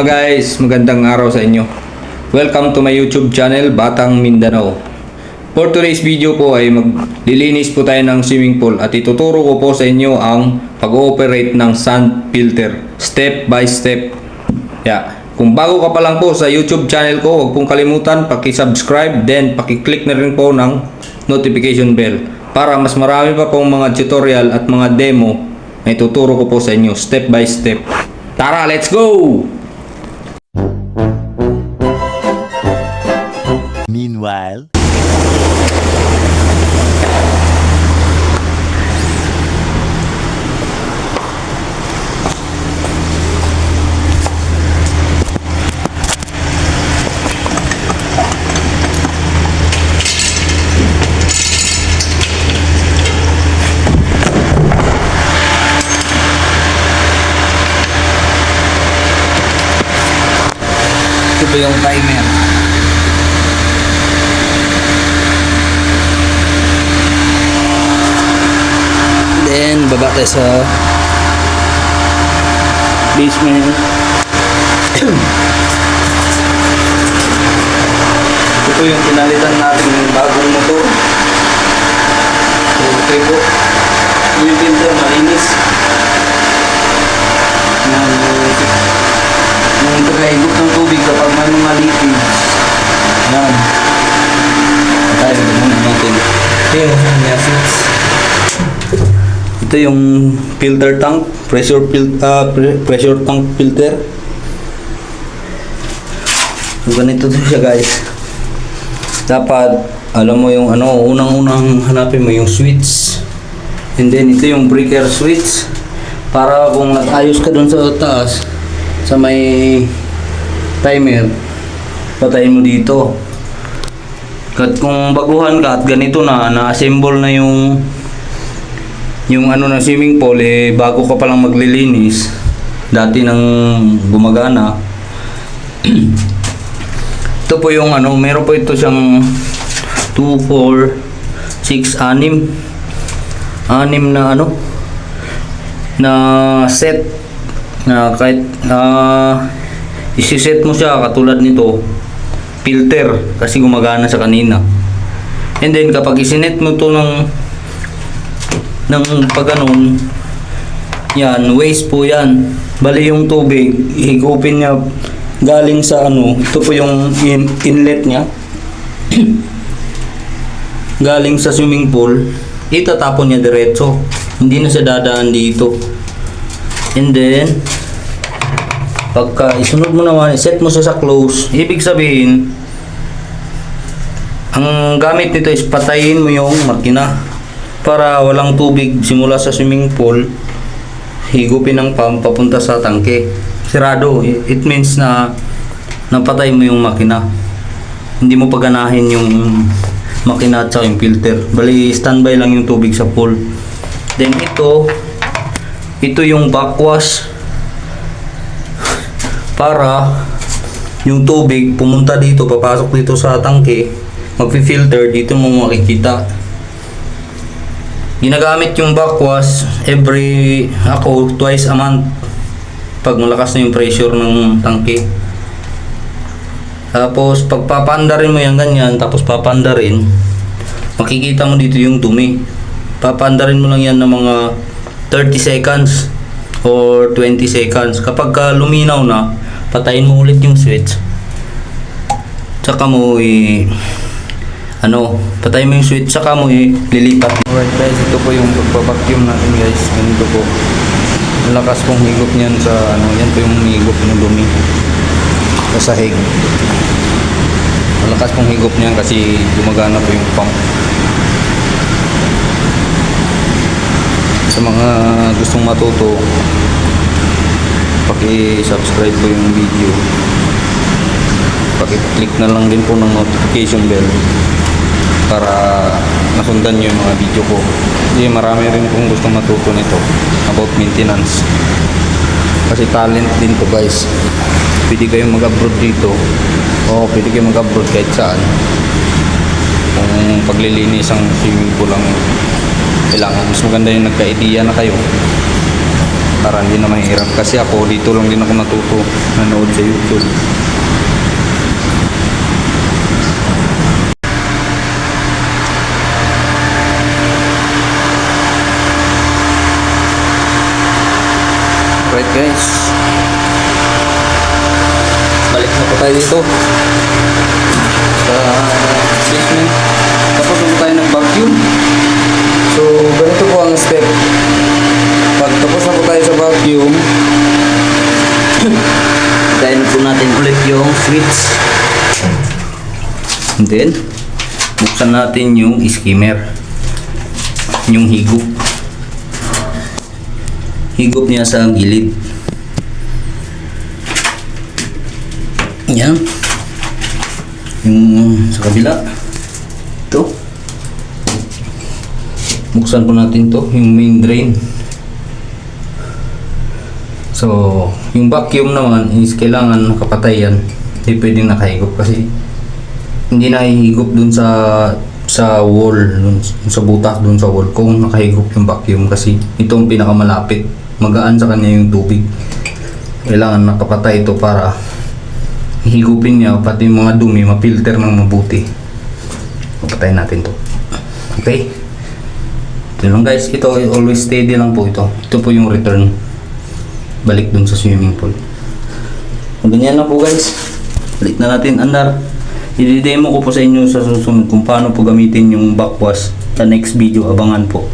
Guys, magandang araw sa inyo. Welcome to my YouTube channel, Batang Mindanao. For today's video po ay maglilinis po tayo ng swimming pool at ituturo ko po sa inyo ang pag-ooperate ng sand filter step by step. Kung bago ka pa lang po sa YouTube channel ko, huwag pong kalimutan paki-subscribe, then paki-click na rin po ng notification bell para mas marami pa pong mga tutorial at mga demo na ituturo ko po sa inyo step by step. Tara, let's go! Meanwhile, Ito po yung timer. Then, baba tayo sa basement. Ito po yung pinalitan natin yung bagong motor. So, okay po. Yung filter malinis. Yung tagahigop ng tubig kapag may mga leakage. Yan. Tayo muna natin. Ito yung filter tank, pressure tank filter. So, ganito to siya, guys. Dapat alam mo yung unang-unang hanapin mo yung switch. And then ito yung breaker switch para kung nag-ayos ka dun sa taas sa may timer, patayin mo dito. At kung baguhan ka at ganito na-assemble na yung ng swimming pool, bago ka palang maglilinis, dati nang gumagana. Ito po yung meron po ito siyang 2, 4, 6, 6 na na set na kahit isi-set mo siya katulad nito, filter, kasi gumagana sa kanina. And then kapag isinet mo to ng pagganon, yan, waste po yan. Bali yung tubig, higupin niya galing sa ito po yung inlet niya galing sa swimming pool, itatapon niya diretso, hindi na siya dadaan dito. And then pagka isunod mo naman, set mo siya sa close, ibig sabihin ang gamit nito is patayin mo yung makina para walang tubig simula sa swimming pool higupin ng pump papunta sa tangke. Sirado, it means na napatay mo yung makina, hindi mo paganahin yung makina at saka yung filter. Bali standby lang yung tubig sa pool. Then ito yung backwash para yung tubig pumunta dito, papasok dito sa tangke, magfi-filter dito mo makikita. Ginagamit yung backwash twice a month pag malakas na yung pressure ng tangke. Tapos pagpapandarin mo yan ganyan, tapos papandarin, makikita mo dito yung dumi. Papandarin mo lang yan ng mga 30 seconds or 20 seconds. Kapag luminaw na, patayin mo ulit yung switch. Tsaka mo patayin mo yung switch, tsaka mo lilipat. Alright guys, ito po yung pagpa-vacuum natin, guys. Ganito po. Malakas pong higop niyan sa yan po yung higop ng dumi sa sahig. Malakas pong higop niyan kasi gumagana po yung pump. Sa mga gustong matuto, paki-subscribe po yung video, paki-click na lang din po ng notification bell para masundan nyo yung mga video ko. Kasi marami rin pong gustong matuto nito about maintenance, kasi talent din to, guys. Pwede kayong mag-abroad dito, pwede kayong mag-abroad kahit saan kung paglilinis ang swimming pool lang kailangan. Mas maganda yung nagka-idea na kayo para hindi na mahirap. Kasi ako, dito lang din ako natuto nanood sa YouTube. Alright guys, balik na po tayo dito sa basement. Tapos po tayo nag-vacuum. So ganito po ang step. Pag tapos na po tayo sa vacuum, Tayin po natin ulit yung switch. and then buksan natin yung skimmer, yung higop niya sa gilid. Yan. Yung sa kabila. Ito. Buksan po natin to, yung main drain. So, yung vacuum naman is kailangan nakapatay yan. Hindi pwedeng nakahigop kasi hindi nakahigop dun sa wall, dun sa butas dun sa wall kung nakahigop yung vacuum kasi ito ang pinakamalapit. Magaan sa kanya yung tubig. Kailangan nakapatay ito para higupin niya pati yung mga dumi mapilter ng mabuti. Papatayin natin to. Okay? Ito lang guys, ito always steady lang po ito. Ito po yung return. Balik dun sa swimming pool. Ganyan lang po guys. Balik na natin andar. I-demo ko po sa inyo sa susunod kung paano po gamitin yung backwash sa next video. Abangan po.